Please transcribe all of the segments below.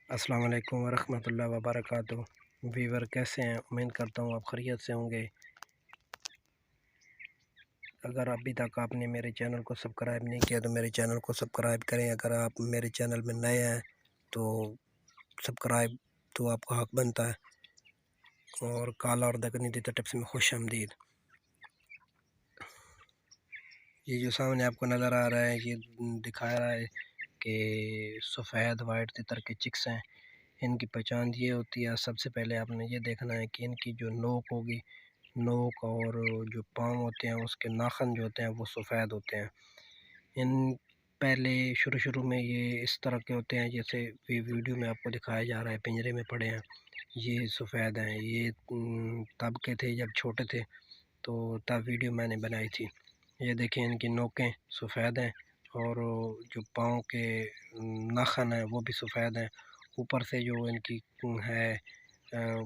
السلام علیکم ورحمۃ اللہ وبرکاتہ۔ ویور کیسے ہیں؟ امید کرتا ہوں آپ خیریت سے ہوں گے۔ اگر ابھی تک آپ نے میرے چینل کو سبسکرائب نہیں کیا تو میرے چینل کو سبسکرائب کریں۔ اگر آپ میرے چینل میں نئے ہیں تو سبسکرائب تو آپ کا حق بنتا ہے، اور کال اور دکنی دیتا ٹپس میں خوش آمدید۔ یہ جو سامنے آپ کو نظر آ رہا ہے یہ دکھا رہا ہے کہ سفید وائٹ تتر کے چکس ہیں۔ ان کی پہچان یہ ہوتی ہے، سب سے پہلے آپ نے یہ دیکھنا ہے کہ ان کی جو نوک ہوگی، نوک اور جو پاؤں ہوتے ہیں اس کے ناخن جو ہوتے ہیں وہ سفید ہوتے ہیں۔ ان پہلے شروع میں یہ اس طرح کے ہوتے ہیں جیسے ویڈیو میں آپ کو دکھایا جا رہا ہے، پنجرے میں پڑے ہیں، یہ سفید ہیں۔ یہ تب کے تھے جب چھوٹے تھے تو تب ویڈیو میں نے بنائی تھی۔ یہ دیکھیں ان کی نوکیں سفید ہیں، اور جو پاؤں کے ناخن ہیں وہ بھی سفید ہیں۔ اوپر سے جو ان کی ہے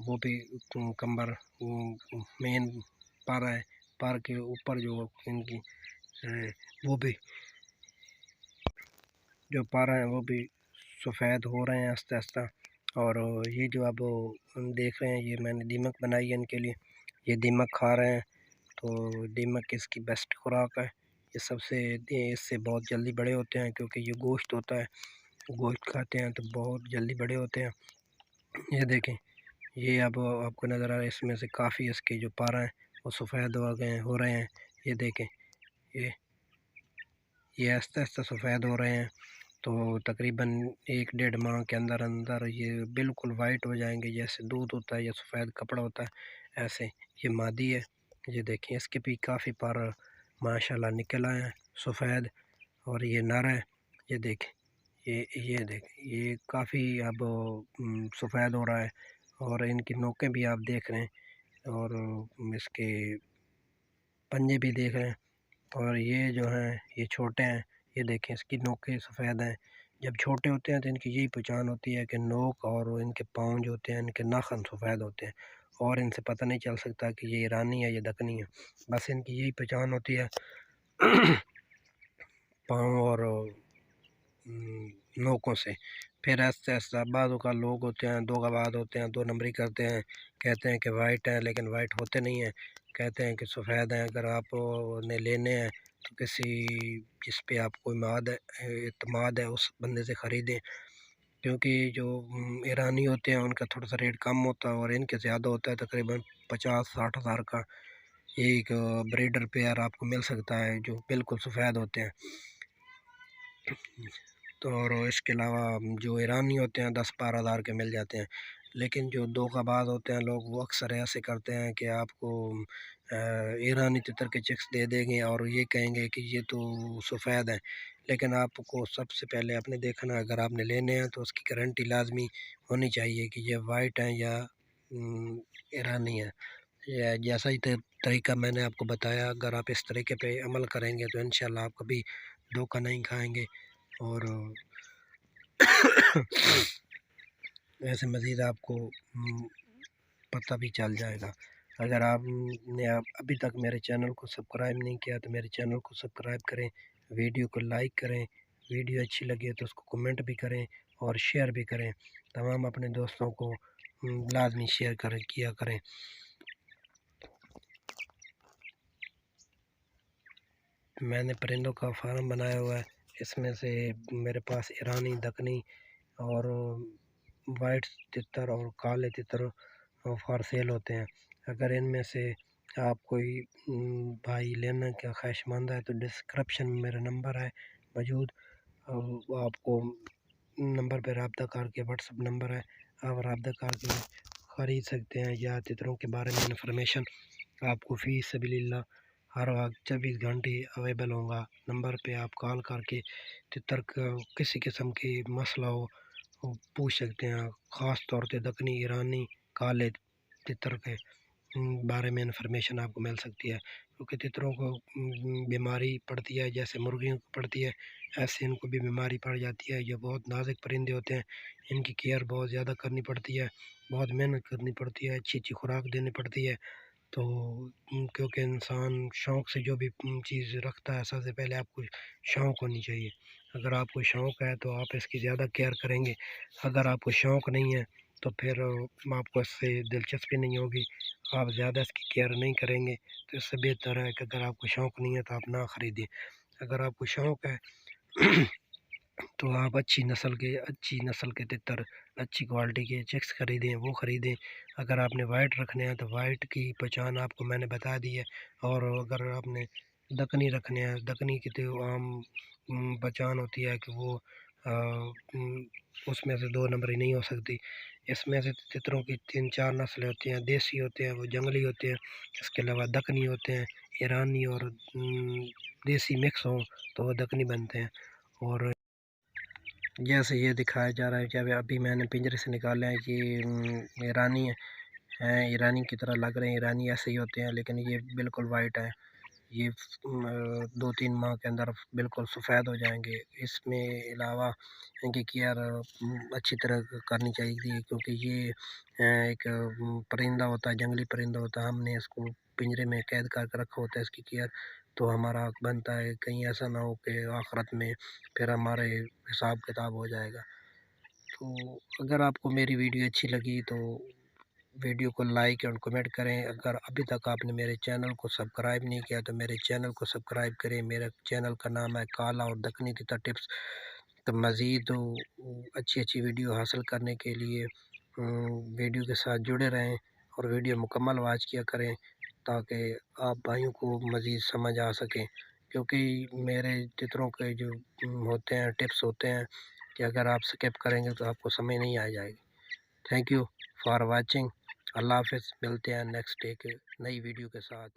وہ بھی کمبر مین پر ہے، پر کے اوپر جو ان کی وہ بھی جو پر ہیں وہ بھی سفید ہو رہے ہیں آہستہ آہستہ۔ اور یہ جو اب دیکھ رہے ہیں یہ میں نے دیمک بنائی ہے ان کے لیے، یہ دیمک کھا رہے ہیں۔ تو دیمک اس کی بیسٹ خوراک ہے، یہ سب سے اس سے بہت جلدی بڑے ہوتے ہیں کیونکہ یہ گوشت ہوتا ہے، گوشت کھاتے ہیں تو بہت جلدی بڑے ہوتے ہیں۔ یہ دیکھیں یہ اب آپ کو نظر آ رہا ہے، اس میں سے کافی اس کے جو پر ہیں وہ سفید ہو رہے ہیں۔ یہ دیکھیں یہ آہستہ آہستہ سفید ہو رہے ہیں، تو تقریباً 1-1.5 ماہ کے اندر یہ بالکل وائٹ ہو جائیں گے، جیسے دودھ ہوتا ہے یا سفید کپڑا ہوتا ہے ایسے۔ یہ مادی ہے، یہ دیکھیں اس کے بھی کافی پر ماشاءاللہ نکل آئے ہیں سفید، اور یہ نر ہے۔ یہ دیکھیں یہ کافی اب سفید ہو رہا ہے، اور ان کی نوکیں بھی آپ دیکھ رہے ہیں، اور اس کے پنجے بھی دیکھ رہے ہیں۔ اور یہ جو ہیں یہ چھوٹے ہیں، یہ دیکھیں اس کی نوکیں سفید ہیں۔ جب چھوٹے ہوتے ہیں تو ان کی یہی پہچان ہوتی ہے کہ نوک اور ان کے پاؤں جو ہوتے ہیں ان کے ناخن سفید ہوتے ہیں، اور ان سے پتہ نہیں چل سکتا کہ یہ ایرانی ہے یا دکنی ہے، بس ان کی یہی پہچان ہوتی ہے پاؤں اور نوکوں سے۔ پھر ایسے ایسا بعض کا لوگ ہوتے ہیں 2 کا بعد ہوتے ہیں 2 نمبری کرتے ہیں، کہتے ہیں کہ وائٹ ہیں لیکن وائٹ ہوتے نہیں ہیں، کہتے ہیں کہ سفید ہیں۔ اگر آپ نے لینے ہیں تو جس پہ آپ کو اعتماد ہے اس بندے سے خریدیں، کیونکہ جو ایرانی ہوتے ہیں ان کا تھوڑا سا ریٹ کم ہوتا ہے اور ان کے زیادہ ہوتا ہے، تقریباً 50-60 ہزار کا ایک بریڈر پیئر آپ کو مل سکتا ہے جو بالکل سفید ہوتے ہیں۔ تو اور اس کے علاوہ جو ایرانی ہوتے ہیں 10-12 ہزار کے مل جاتے ہیں، لیکن جو 2 کا بعد ہوتے ہیں لوگ وہ اکثر ایسے کرتے ہیں کہ آپ کو ایرانی تتر کے چکس دے دیں گے اور یہ کہیں گے کہ یہ تو سفید ہیں، لیکن آپ کو سب سے پہلے آپ نے دیکھنا اگر آپ نے لینے ہیں تو اس کی گارنٹی لازمی ہونی چاہیے کہ یہ وائٹ ہیں یا ایرانی ہیں۔ جیسا ہی طریقہ میں نے آپ کو بتایا، اگر آپ اس طریقے پہ عمل کریں گے تو انشاءاللہ آپ کبھی دھوکہ نہیں کھائیں گے، اور ایسے مزید آپ کو پتہ بھی چل جائے گا۔ اگر آپ نے ابھی تک میرے چینل کو سبسکرائب نہیں کیا تو میرے چینل کو سبسکرائب کریں، ویڈیو کو لائک کریں، ویڈیو اچھی لگے تو اس کو کمنٹ بھی کریں اور شیئر بھی کریں، تمام اپنے دوستوں کو لازمی شیئر کیا کریں۔ میں نے پرندوں کا فارم بنایا ہوا ہے، اس میں سے میرے پاس ایرانی، دکنی اور وائٹ تتر اور کالے تتر فار سیل ہوتے ہیں۔ اگر ان میں سے آپ کوئی بھائی لینا کا خواہش مند ہے تو ڈسکرپشن میں میرا نمبر ہے موجود، آپ کو نمبر پہ رابطہ کر کے، واٹس اپ نمبر ہے، آپ رابطہ کر کے خرید سکتے ہیں، یا تتروں کے بارے میں انفارمیشن آپ کو فی سبیل اللہ ہر وقت 24 گھنٹے اویلیبل ہوگا۔ نمبر پہ آپ کال کر کے تتر کا کسی قسم کی مسئلہ ہو وہ پوچھ سکتے ہیں، خاص طور پہ دکنی، ایرانی، کالے تتر کے بارے میں انفارمیشن آپ کو مل سکتی ہے، کیونکہ تتروں کو بیماری پڑتی ہے جیسے مرغیوں کو پڑتی ہے، ایسے ان کو بھی بیماری پڑ جاتی ہے۔ یہ بہت نازک پرندے ہوتے ہیں، ان کی کیئر بہت زیادہ کرنی پڑتی ہے، بہت محنت کرنی پڑتی ہے، اچھی خوراک دینی پڑتی ہے۔ تو کیونکہ انسان شوق سے جو بھی چیز رکھتا ہے سب سے پہلے آپ کو شوق ہونی چاہیے، اگر آپ کو شوق ہے تو آپ اس کی زیادہ کیئر کریں گے، اگر آپ کو شوق نہیں ہے تو پھر آپ کو اس سے دلچسپی نہیں ہوگی، آپ زیادہ اس کی کیئر نہیں کریں گے، تو اس سے بہتر ہے کہ اگر آپ کو شوق نہیں ہے تو آپ نہ خریدیں۔ اگر آپ کو شوق ہے تو آپ اچھی نسل کے تتر، اچھی کوالٹی کے چکس خریدیں، وہ خریدیں۔ اگر آپ نے وائٹ رکھنے ہیں تو وائٹ کی پہچان آپ کو میں نے بتا دی ہے، اور اگر آپ نے دکنی رکھنے ہیں، دکنی کی تو عام پہچان ہوتی ہے کہ وہ اس میں سے 2 نمبر ہی نہیں ہو سکتی، اس میں سے تتروں کی 3-4 نسلیں ہوتی ہیں، دیسی ہوتے ہیں، وہ جنگلی ہوتے ہیں، اس کے علاوہ دکنی ہوتے ہیں، ایرانی اور دیسی مکس ہوں تو وہ دکنی بنتے ہیں۔ اور جیسے یہ دکھایا جا رہا ہے کہ ابھی میں نے پنجرے سے نکالے ہیں، یہ ایرانی ہیں، ایرانی کی طرح لگ رہے ہیں، ایرانی ایسے ہی ہوتے ہیں لیکن یہ بالکل وائٹ ہیں، یہ 2-3 ماہ کے اندر بالکل سفید ہو جائیں گے۔ اس میں علاوہ ان کی کیئر اچھی طرح کرنی چاہیے، کیونکہ یہ ایک پرندہ ہوتا ہے، جنگلی پرندہ ہوتا ہے، ہم نے اس کو پنجرے میں قید کر کے رکھا ہوتا ہے، اس کی کیئر تو ہمارا حق بنتا ہے کہیں ایسا نہ ہو کہ آخرت میں پھر ہمارے حساب کتاب ہو جائے گا۔ تو اگر آپ کو میری ویڈیو اچھی لگی تو ویڈیو کو لائک اور کمنٹ کریں، اگر ابھی تک آپ نے میرے چینل کو سبسکرائب نہیں کیا تو میرے چینل کو سبسکرائب کریں، میرے چینل کا نام ہے کالا اور دکنی تتر ٹپس۔ تو مزید اچھی ویڈیو حاصل کرنے کے لیے ویڈیو کے ساتھ جڑے رہیں اور ویڈیو مکمل واچ کیا کریں تاکہ آپ بھائیوں کو مزید سمجھ آ سکیں، کیونکہ میرے تتروں کے جو ہوتے ہیں ٹپس ہوتے ہیں کہ اگر آپ سکپ کریں گے تو آپ کو سمجھ نہیں آ جائے گی۔ تھینک یو فار واچنگ، اللہ حافظ، ملتے ہیں نیکسٹ ایک نئی ویڈیو کے ساتھ۔